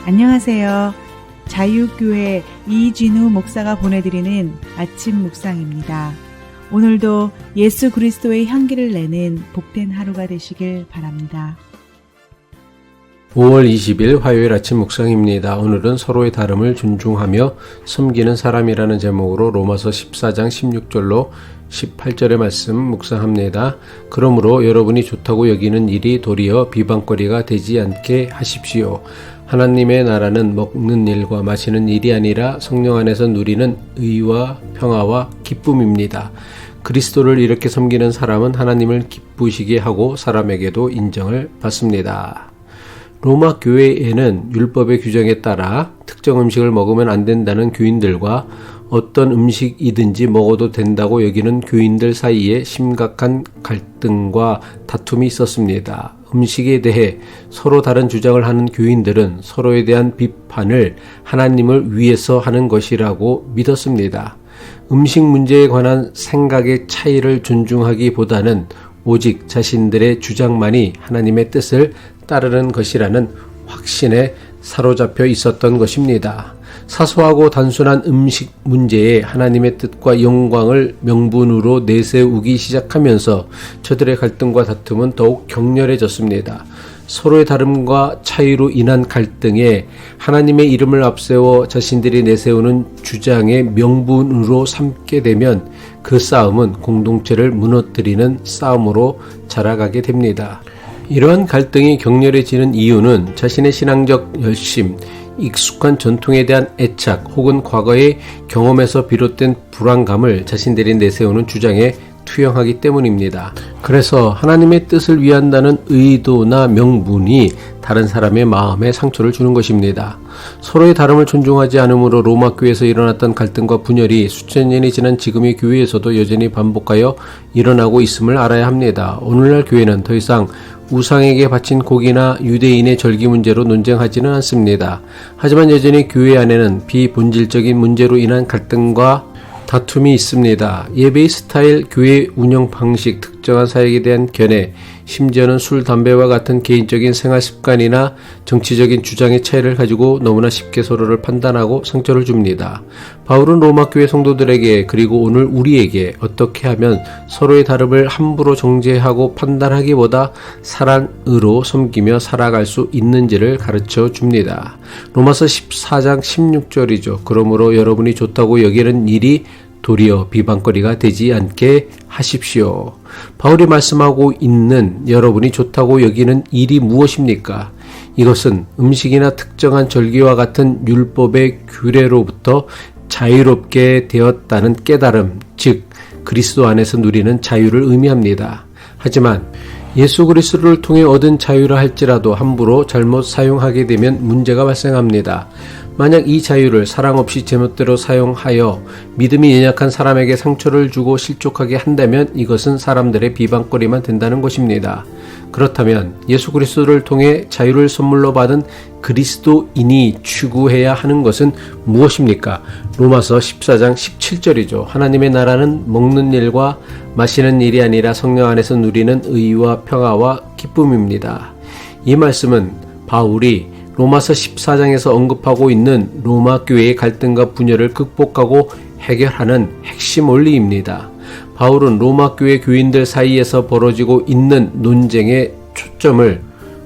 안녕하세요. 자유교회 이진우 목사가 보내드리는 아침 묵상입니다. 오늘도 예수 그리스도의 향기를 내는 복된 하루가 되시길 바랍니다. 5월 20일 화요일 아침 묵상입니다. 오늘은 서로의 다름을 존중하며 섬기는 사람이라는 제목으로 로마서 14장 16절로 18절의 말씀 묵상합니다. 그러므로 여러분이 좋다고 여기는 일이 도리어 비방거리가 되지 않게 하십시오. 하나님의 나라는 먹는 일과 마시는 일이 아니라 성령 안에서 누리는 의와 평화와 기쁨입니다. 그리스도를 이렇게 섬기는 사람은 하나님을 기쁘시게 하고 사람에게도 인정을 받습니다. 로마 교회에는 율법의 규정에 따라 특정 음식을 먹으면 안 된다는 교인들과 어떤 음식이든지 먹어도 된다고 여기는 교인들 사이에 심각한 갈등과 다툼이 있었습니다. 음식에 대해 서로 다른 주장을 하는 교인들은 서로에 대한 비판을 하나님을 위해서 하는 것이라고 믿었습니다. 음식 문제에 관한 생각의 차이를 존중하기보다는 오직 자신들의 주장만이 하나님의 뜻을 따르는 것이라는 확신에 사로잡혀 있었던 것입니다. 사소하고 단순한 음식 문제에 하나님의 뜻과 영광을 명분으로 내세우기 시작하면서 저들의 갈등과 다툼은 더욱 격렬해졌습니다. 서로의 다름과 차이로 인한 갈등에 하나님의 이름을 앞세워 자신들이 내세우는 주장의 명분으로 삼게 되면 그 싸움은 공동체를 무너뜨리는 싸움으로 자라가게 됩니다. 이러한 갈등이 격렬해지는 이유는 자신의 신앙적 열심, 익숙한 전통에 대한 애착 혹은 과거의 경험에서 비롯된 불안감을 자신들이 내세우는 주장에 투영하기 때문입니다. 그래서 하나님의 뜻을 위한다는 의도나 명분이 다른 사람의 마음에 상처를 주는 것입니다. 서로의 다름을 존중하지 않으므로 로마 교회에서 일어났던 갈등과 분열이 수천 년이 지난 지금의 교회에서도 여전히 반복하여 일어나고 있음을 알아야 합니다. 오늘날 교회는 더 이상 우상에게 바친 고기나 유대인의 절기 문제로 논쟁하지는 않습니다. 하지만 여전히 교회 안에는 비본질적인 문제로 인한 갈등과 다툼이 있습니다. 예배의 스타일, 교회 운영 방식, 특정한 사역에 대한 견해, 심지어는 술, 담배와 같은 개인적인 생활 습관이나 정치적인 주장의 차이를 가지고 너무나 쉽게 서로를 판단하고 상처를 줍니다. 바울은 로마 교회 성도들에게 그리고 오늘 우리에게 어떻게 하면 서로의 다름을 함부로 정죄하고 판단하기보다 사랑으로 섬기며 살아갈 수 있는지를 가르쳐 줍니다. 로마서 14장 16절이죠. 그러므로 여러분이 좋다고 여기는 일이 도리어 비방거리가 되지 않게 하십시오. 바울이 말씀하고 있는 여러분이 좋다고 여기는 일이 무엇입니까? 이것은 음식이나 특정한 절기와 같은 율법의 규례로부터 자유롭게 되었다는 깨달음, 즉 그리스도 안에서 누리는 자유를 의미합니다. 하지만 예수 그리스도를 통해 얻은 자유라 할지라도 함부로 잘못 사용하게 되면 문제가 발생합니다. 만약 이 자유를 사랑 없이 제멋대로 사용하여 믿음이 연약한 사람에게 상처를 주고 실족하게 한다면 이것은 사람들의 비방거리만 된다는 것입니다. 그렇다면 예수 그리스도를 통해 자유를 선물로 받은 그리스도인이 추구해야 하는 것은 무엇입니까? 로마서 14장 17절이죠. 하나님의 나라는 먹는 일과 마시는 일이 아니라 성령 안에서 누리는 의와 평화와 기쁨입니다. 이 말씀은 바울이 로마서 14장에서 언급하고 있는 로마 교회의 갈등과 분열을 극복하고 해결하는 핵심 원리입니다. 바울은 로마 교회 교인들 사이에서 벌어지고 있는 논쟁의 초점을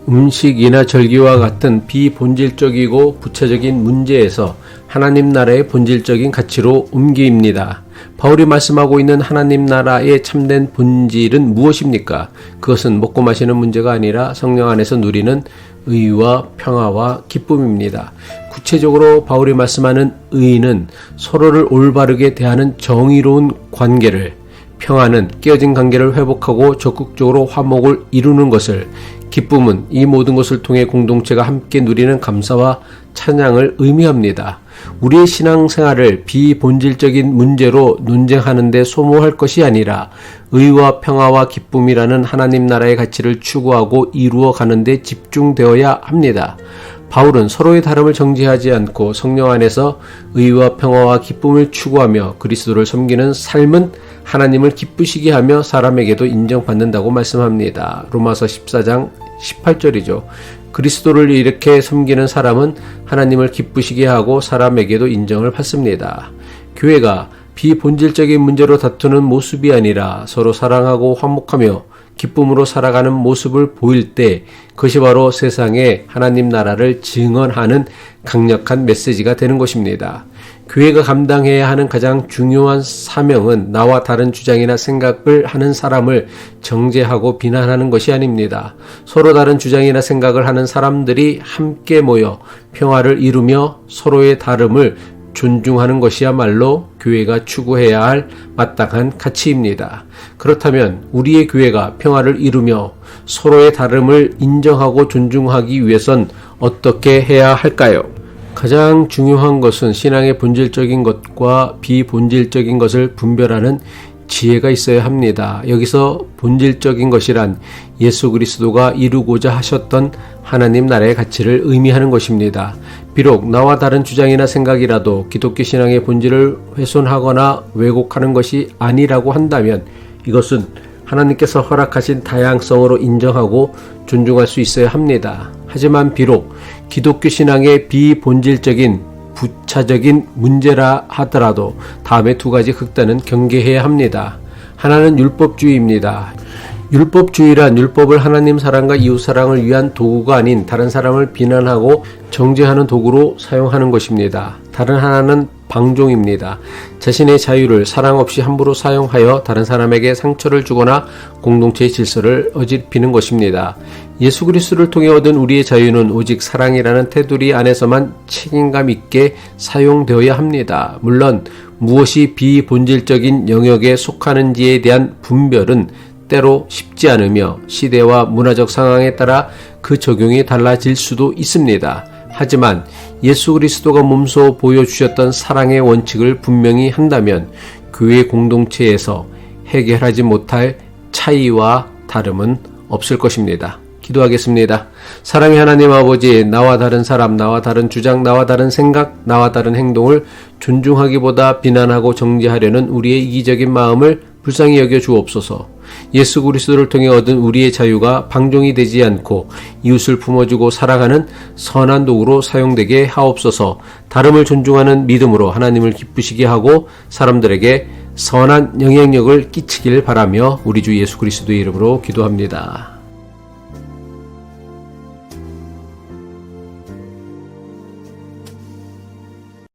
음식이나 절기와 같은 비본질적이고 부차적인 문제에서 하나님 나라의 본질적인 가치로 옮깁니다. 바울이 말씀하고 있는 하나님 나라의 참된 본질은 무엇입니까? 그것은 먹고 마시는 문제가 아니라 성령 안에서 누리는 의와 평화와 기쁨입니다. 구체적으로 바울이 말씀하는 의는 서로를 올바르게 대하는 정의로운 관계를, 평화는 깨어진 관계를 회복하고 적극적으로 화목을 이루는 것을, 기쁨은 이 모든 것을 통해 공동체가 함께 누리는 감사와 찬양을 의미합니다. 우리의 신앙생활을 비본질적인 문제로 논쟁하는 데 소모할 것이 아니라 의와 평화와 기쁨이라는 하나님 나라의 가치를 추구하고 이루어가는 데 집중되어야 합니다. 바울은 서로의 다름을 정죄하지 않고 성령 안에서 의와 평화와 기쁨을 추구하며 그리스도를 섬기는 삶은 하나님을 기쁘시게 하며 사람에게도 인정받는다고 말씀합니다. 로마서 14장 18절이죠. 그리스도를 이렇게 섬기는 사람은 하나님을 기쁘시게 하고 사람에게도 인정을 받습니다. 교회가 비본질적인 문제로 다투는 모습이 아니라 서로 사랑하고 화목하며 기쁨으로 살아가는 모습을 보일 때 그것이 바로 세상에 하나님 나라를 증언하는 강력한 메시지가 되는 것입니다. 교회가 감당해야 하는 가장 중요한 사명은 나와 다른 주장이나 생각을 하는 사람을 정죄하고 비난하는 것이 아닙니다. 서로 다른 주장이나 생각을 하는 사람들이 함께 모여 평화를 이루며 서로의 다름을 존중하는 것이야말로 교회가 추구해야 할 마땅한 가치입니다. 그렇다면 우리의 교회가 평화를 이루며 서로의 다름을 인정하고 존중하기 위해선 어떻게 해야 할까요? 가장 중요한 것은 신앙의 본질적인 것과 비본질적인 것을 분별하는 지혜가 있어야 합니다. 여기서 본질적인 것이란 예수 그리스도가 이루고자 하셨던 하나님 나라의 가치를 의미하는 것입니다. 비록 나와 다른 주장이나 생각이라도 기독교 신앙의 본질을 훼손하거나 왜곡하는 것이 아니라고 한다면 이것은 하나님께서 허락하신 다양성으로 인정하고 존중할 수 있어야 합니다. 하지만 비록 기독교 신앙의 비본질적인 부차적인 문제라 하더라도 다음에 두 가지 극단은 경계해야 합니다. 하나는 율법주의입니다. 율법주의란 율법을 하나님 사랑과 이웃 사랑을 위한 도구가 아닌 다른 사람을 비난하고 정죄하는 도구로 사용하는 것입니다. 다른 하나는 방종입니다. 자신의 자유를 사랑 없이 함부로 사용하여 다른 사람에게 상처를 주거나 공동체의 질서를 어지럽히는 것입니다. 예수 그리스도를 통해 얻은 우리의 자유는 오직 사랑이라는 테두리 안에서만 책임감 있게 사용되어야 합니다. 물론 무엇이 비본질적인 영역에 속하는지에 대한 분별은 때로 쉽지 않으며 시대와 문화적 상황에 따라 그 적용이 달라질 수도 있습니다. 하지만 예수 그리스도가 몸소 보여주셨던 사랑의 원칙을 분명히 한다면 교회 공동체에서 해결하지 못할 차이와 다름은 없을 것입니다. 기도하겠습니다. 사랑의 하나님 아버지, 나와 다른 사람, 나와 다른 주장, 나와 다른 생각, 나와 다른 행동을 존중하기보다 비난하고 정죄하려는 우리의 이기적인 마음을 불쌍히 여겨 주옵소서. 예수 그리스도를 통해 얻은 우리의 자유가 방종이 되지 않고 이웃을 품어주고 사랑하는 선한 도구로 사용되게 하옵소서. 다름을 존중하는 믿음으로 하나님을 기쁘시게 하고 사람들에게 선한 영향력을 끼치길 바라며 우리 주 예수 그리스도의 이름으로 기도합니다.